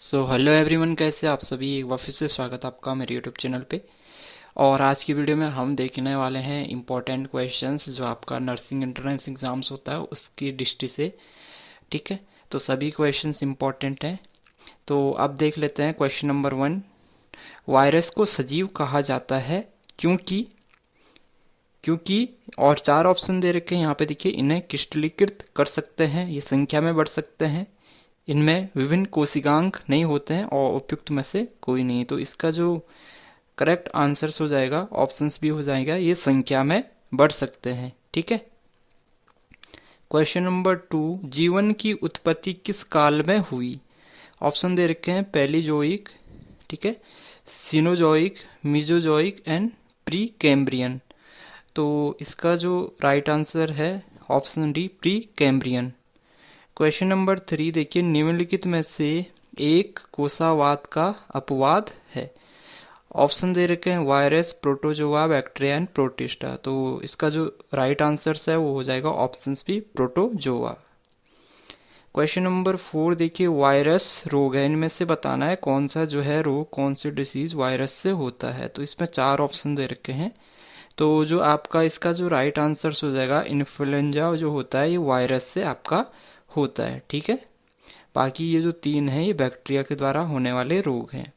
Hello everyone, कैसे आप सभी। एक बार फिर से स्वागत है आपका मेरे यूट्यूब चैनल पे। और आज की वीडियो में हम देखने वाले हैं इम्पोर्टेंट क्वेश्चंस जो आपका नर्सिंग एंट्रेंस एग्जाम्स होता है उसकी दृष्टि से। ठीक है, तो सभी क्वेश्चंस इम्पोर्टेंट हैं। तो अब देख लेते हैं क्वेश्चन नंबर 1। वायरस को सजीव कहा जाता है क्योंकि क्योंकि और चार ऑप्शन दे रखे हैं यहाँ पे, देखिए। इन्हें क्रिस्टलीकृत कर सकते हैं, ये संख्या में बढ़ सकते हैं, इनमें विभिन्न कोशिकांक नहीं होते हैं, और उपयुक्त में से कोई नहीं। तो इसका जो करेक्ट आंसर्स हो जाएगा, ऑप्शंस भी हो जाएगा, ये संख्या में बढ़ सकते हैं। ठीक है। क्वेश्चन नंबर 2, जीवन की उत्पत्ति किस काल में हुई। ऑप्शन दे रखे हैं पैलीजोइक, ठीक है, Cenozoic, Mesozoic and pre Cambrian. तो इसका जो राइट आंसर है option D, pre Cambrian. Question number 3 देखिए, निम्नलिखित में से एक कोशावात का अपवाद है। ऑप्शन दे रखे हैं virus, protozoa, bacteria and protista. तो इसका जो राइट आंसर है वो हो जाएगा option B, protozoa. Question number 4 देखिए, वायरस रोग है, इनमें से बताना है कौन सा जो है रोग, कौन सी डिसीज वायरस से होता है। तो इसमें चार ऑप्शन दे रखे हैं। तो जो आपका इसका जो राइट आंसर हो जाएगा, इन्फ्लुएंजा जो होता है ये वायरस से आपका होता है। ठीक है, बाकी ये जो तीन है ये बैक्टीरिया के द्वारा होने वाले रोग हैं।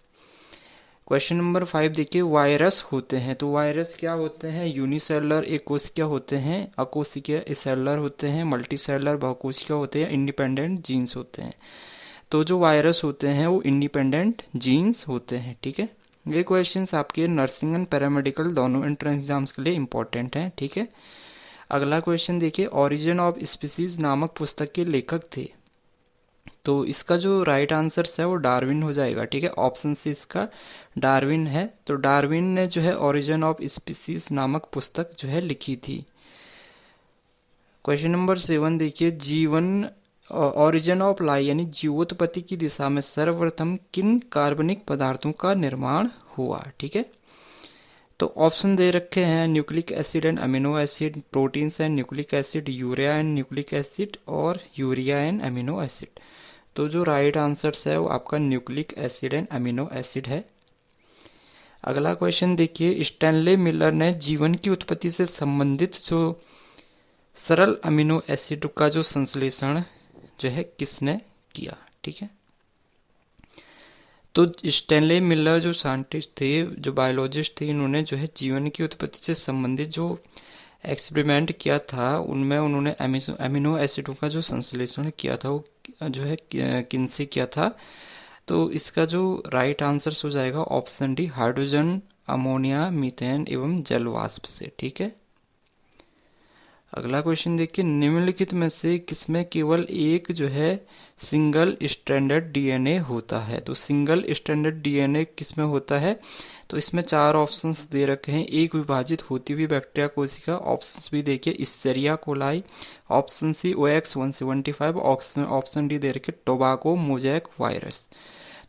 क्वेश्चन नंबर 5 देखिए, वायरस होते हैं, तो वायरस क्या होते हैं। यूनिसेलुलर एक कोशिकीय होते हैं, अकोशिकीय सेलुलर होते हैं, मल्टीसेलुलर बहुकोशिकीय होते हैं, इंडिपेंडेंट जीन्स होते हैं। तो जो वायरस होते हैं वो इंडिपेंडेंट जीन्स होते हैं। ठीक है, ये क्वेश्चंस आपके नर्सिंग एंड पैरामेडिकल दोनों एंट्रेंस एग्जाम्स के लिए इंपॉर्टेंट हैं। ठीक है, अगला क्वेश्चन देखिए, ओरिजिन ऑफ स्पीसीज नामक पुस्तक के लेखक थे। तो इसका जो राइट आंसर है वो डार्विन हो जाएगा। ठीक है, ऑप्शन सी इसका डार्विन है। तो डार्विन ने जो है ओरिजिन ऑफ स्पीसीज नामक पुस्तक जो है लिखी थी। क्वेश्चन नंबर 7 देखिए, जीवन ओरिजिन ऑफ लाइफ यानी जीवोत्पत्ति की दिशा में सर्वप्रथम किन कार्बनिक पदार्थों का निर्माण हुआ। ठीक है, तो ऑप्शन दे रखे हैं nucleic acid and amino acid, proteins and nucleic acid, urea and nucleic acid, और यूरिया एंड अमीनो एसिड। तो जो राइट आंसर है वो आपका nucleic acid and amino acid है। अगला क्वेश्चन देखिए, स्टैनले मिलर ने जीवन की उत्पत्ति से संबंधित जो सरल अमीनो एसिड का जो संश्लेषण जो है किसने किया। ठीक है, तो स्टैनले मिलर जो साइंटिस्ट थे, जो बायोलॉजिस्ट थे, इन्होंने जो है जीवन की उत्पत्ति से संबंधित जो एक्सपेरिमेंट किया था उनमें उन्होंने अमीनो एसिडों का जो संश्लेषण किया था वो जो है किनसे किया था। तो इसका जो राइट आंसर हो जाएगा option D, hydrogen, ammonia, methane एवं जल वाष्प से। ठीक है, अगला क्वेश्चन देखिए, निम्नलिखित में से किसमें केवल एक जो है सिंगल स्ट्रैंडेड डीएनए होता है। तो सिंगल स्ट्रैंडेड डीएनए किसमें होता है। तो इसमें चार ऑप्शंस दे रखे हैं। एक, विभाजित होती हुई बैक्टीरिया कोशिका। ऑप्शंस भी देखिए, Escherichia coli. Option C, OX175। Option D दे रखे टोबाको मोजैक वायरस।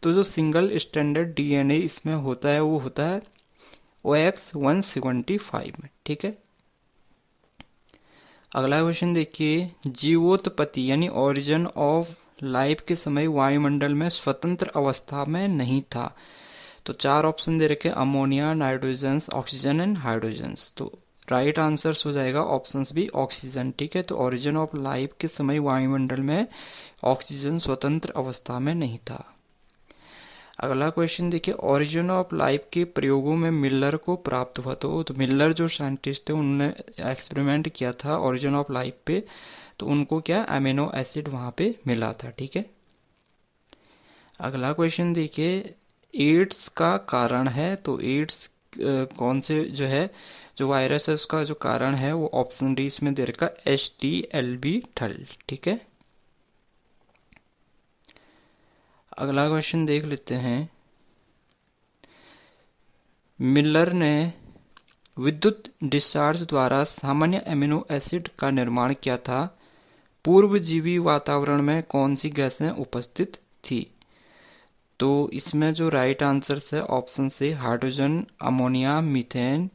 तो जो सिंगल स्टैंडर्ड डीएनए इसमें होता है वो होता है OX175 में। ठीक है, अगला क्वेश्चन देखिए, जीवोत्पत्ति यानी ओरिजिन ऑफ लाइफ के समय वायुमंडल में स्वतंत्र अवस्था में नहीं था। तो चार ऑप्शन दे रखे, ammonia, nitrogen, oxygen and hydrogen. तो राइट आंसर हो जाएगा ऑप्शन बी, ऑक्सीजन। ठीक है, तो ओरिजिन ऑफ लाइफ के समय वायुमंडल में ऑक्सीजन स्वतंत्र अवस्था में नहीं था। अगला क्वेश्चन देखिए, ओरिजिन ऑफ लाइफ के प्रयोगों में मिलर को प्राप्त हुआ। तो मिलर जो साइंटिस्ट थे उन्होंने एक्सपेरिमेंट किया था ओरिजिन ऑफ लाइफ पे, तो उनको क्या अमीनो एसिड वहां पे मिला था। ठीक है, अगला क्वेश्चन देखिए, एड्स का कारण है। तो एड्स कौन से जो है जो वायरस है उसका जो कारण है वो ऑप्शन डी इसमें दे रखा, HTLV ठल। ठीक है, अगला क्वेश्चन देख लेते हैं, मिलर ने विद्युत डिस्चार्ज द्वारा सामान्य अमीनो एसिड का निर्माण किया था। पूर्वजीवी वातावरण में कौन सी गैसें उपस्थित थी। तो इसमें जो राइट आंसर है ऑप्शन से, हाइड्रोजन, अमोनिया, मीथेन,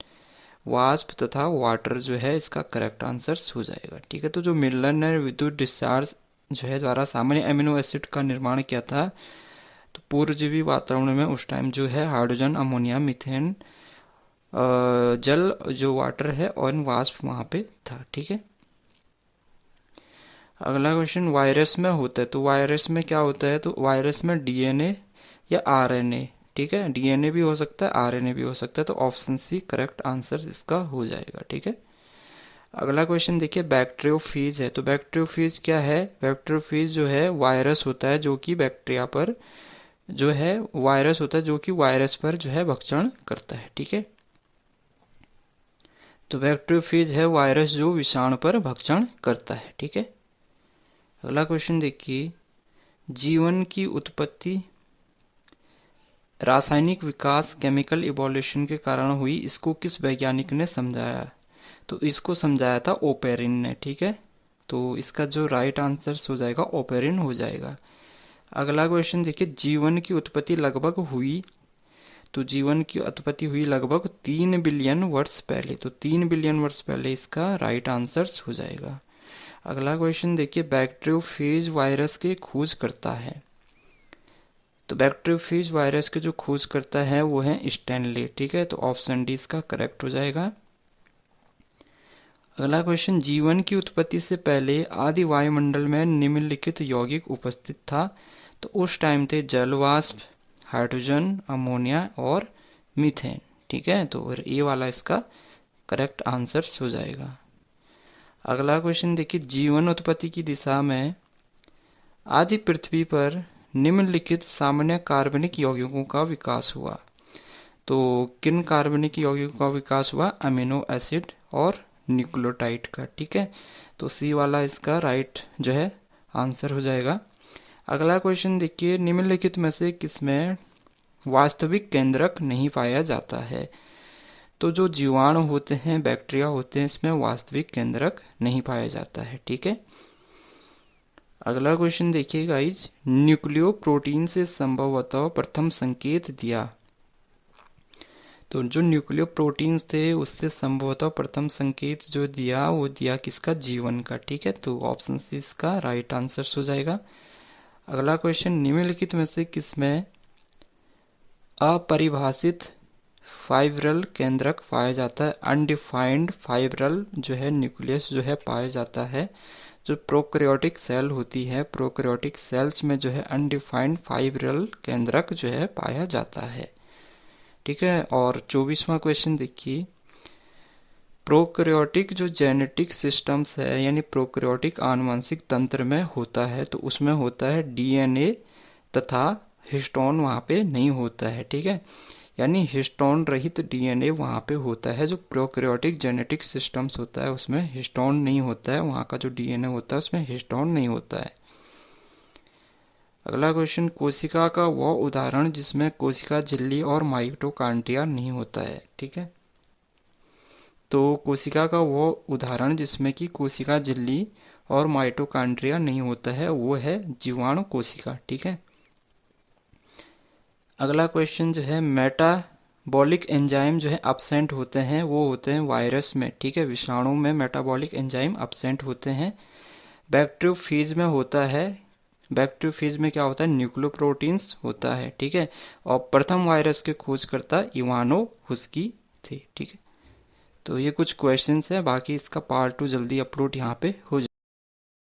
वाष्प तथा वाटर जो है इसका करेक्ट आंसर हो जाएगा। ठीक है, तो जो मिलर ने विद्युत डिस्चार्ज जो है द्वारा सामान्य अमीनो एसिड का निर्माण किया था, तो पूर्वजीवी वातावरण में उस टाइम जो है हाइड्रोजन, अमोनिया, मीथेन, जल जो वाटर है और वाष्प वहां पे था। ठीक है। अगला क्वेश्चन वायरस में होता है, तो वायरस में क्या होता है, तो वायरस में डीएनए या आरएनए, ठीक है, डीएनए भी हो सकता है, आरएनए भी हो सकता है, तो ऑप्शन सी करेक्ट आंसर इसका हो जाएगा। ठीक है। अगला क्वेश्चन देखिए, बैक्टीरियोफेज है, तो बैक्टीरियोफेज क्या है, बैक्टीरियोफेज जो है वायरस होता है जो कि बैक्टीरिया पर जो है वायरस होता है जो कि वायरस पर जो है भक्षण करता है। ठीक है। तो बैक्टीरियोफेज है वायरस जो विषाणु पर भक्षण करता है। ठीक है। अगला क्वेश्चन देखिए, जीवन की उत्पत्ति रासायनिक विकास केमिकल इवोल्यूशन के कारण हुई, इसको किस वैज्ञानिक ने समझाया, तो इसको समझाया था ओपेरिन ने। ठीक है। तो इसका जो राइट आंसर हो जाएगा ओपेरिन हो जाएगा। अगला क्वेश्चन देखिए, जीवन की उत्पत्ति लगभग हुई, तो जीवन की उत्पत्ति हुई लगभग 3 बिलियन वर्ष पहले, तो 3 बिलियन वर्ष पहले इसका राइट आंसर हो जाएगा। अगला क्वेश्चन देखिए, बैक्टीरियोफेज वायरस के खोज करता है, तो बैक्टीरियोफेज वायरस के जो खोज करता है वो है स्टैनले। ठीक है। तो ऑप्शन डी इसका करेक्ट हो जाएगा। अगला क्वेश्चन, जीवन की उत्पत्ति से पहले आदि वायुमंडल में निम्नलिखित यौगिक उपस्थित था, तो उस टाइम थे जल वाष्प, हाइड्रोजन, अमोनिया और मीथेन। ठीक है। तो ये वाला इसका करेक्ट आंसर हो जाएगा। अगला क्वेश्चन देखिए, जीवन उत्पत्ति की दिशा में आदि पृथ्वी पर निम्नलिखित सामान्य कार्बनिक यौगिकों का विकास हुआ, तो किन कार्बनिक यौगिकों का विकास हुआ, अमीनो एसिड और न्यूक्लियोटाइड का। ठीक है। तो सी वाला इसका राइट जो है आंसर हो जाएगा। अगला क्वेश्चन देखिए, निम्नलिखित में से किसमें वास्तविक केंद्रक नहीं पाया जाता है, तो जो जीवाणु होते हैं, बैक्टीरिया होते हैं, इसमें वास्तविक केंद्रक नहीं पाया जाता है। ठीक है। अगला क्वेश्चन देखिए गाइज, न्यूक्लियो प्रोटीन से संभवतः प्रथम संकेत दिया, तो जो न्यूक्लियो प्रोटीन्स थे उससे संभवतः प्रथम संकेत जो दिया वो दिया किसका, जीवन का। ठीक है। तो ऑप्शन सी इसका राइट आंसर हो जाएगा। अगला क्वेश्चन, निम्नलिखित में से किसमें अपरिभाषित फाइब्रल केंद्रक पाया जाता है, अनडिफाइंड फाइब्रल जो है न्यूक्लियस जो है पाया जाता है, जो प्रोकैरियोटिक सेल होती है, प्रोकैरियोटिक सेल्स में जो है अनडिफाइंड फाइब्रल केंद्रक जो है पाया जाता है। ठीक है। और 24वां क्वेश्चन देखिए, प्रोकैरियोटिक जो जेनेटिक सिस्टम्स है यानी प्रोकैरियोटिक आनुवंशिक तंत्र में होता है, तो उसमें होता है डीएनए तथा हिस्टोन वहां पे नहीं होता है। ठीक है। यानी हिस्टोन रहित डीएनए वहां पे होता है, जो प्रोकैरियोटिक जेनेटिक सिस्टम्स होता है उसमें हिस्टोन नहीं होता है, वहां का जो डीएनए होता है उसमें हिस्टोन नहीं होता है। अगला क्वेश्चन, कोशिका का वह उदाहरण जिसमें कोशिका झिल्ली और माइटोकॉन्ड्रिया नहीं होता है। ठीक है। तो कोशिका का वह उदाहरण जिसमें कि कोशिका झिल्ली और माइटोकॉन्ड्रिया नहीं होता है वो है जीवाणु कोशिका। ठीक है। अगला क्वेश्चन जो है, मेटाबॉलिक एंजाइम जो है अब्सेंट होते हैं, वो होते हैं वायरस में। ठीक है। विषाणु में मेटाबॉलिक एंजाइम अब्सेंट होते हैं। बैक्टीरियोफेज में होता है, बैक्टीरियोफेज में क्या होता है, न्यूक्लियोप्रोटीन्स होता है। ठीक है। और प्रथम वायरस के खोजकर्ता इवानो हुस्की थे। ठीक है। तो ये कुछ क्वेश्चंस है, बाकी इसका पार्ट 2 जल्दी अपलोड यहाँ पे हो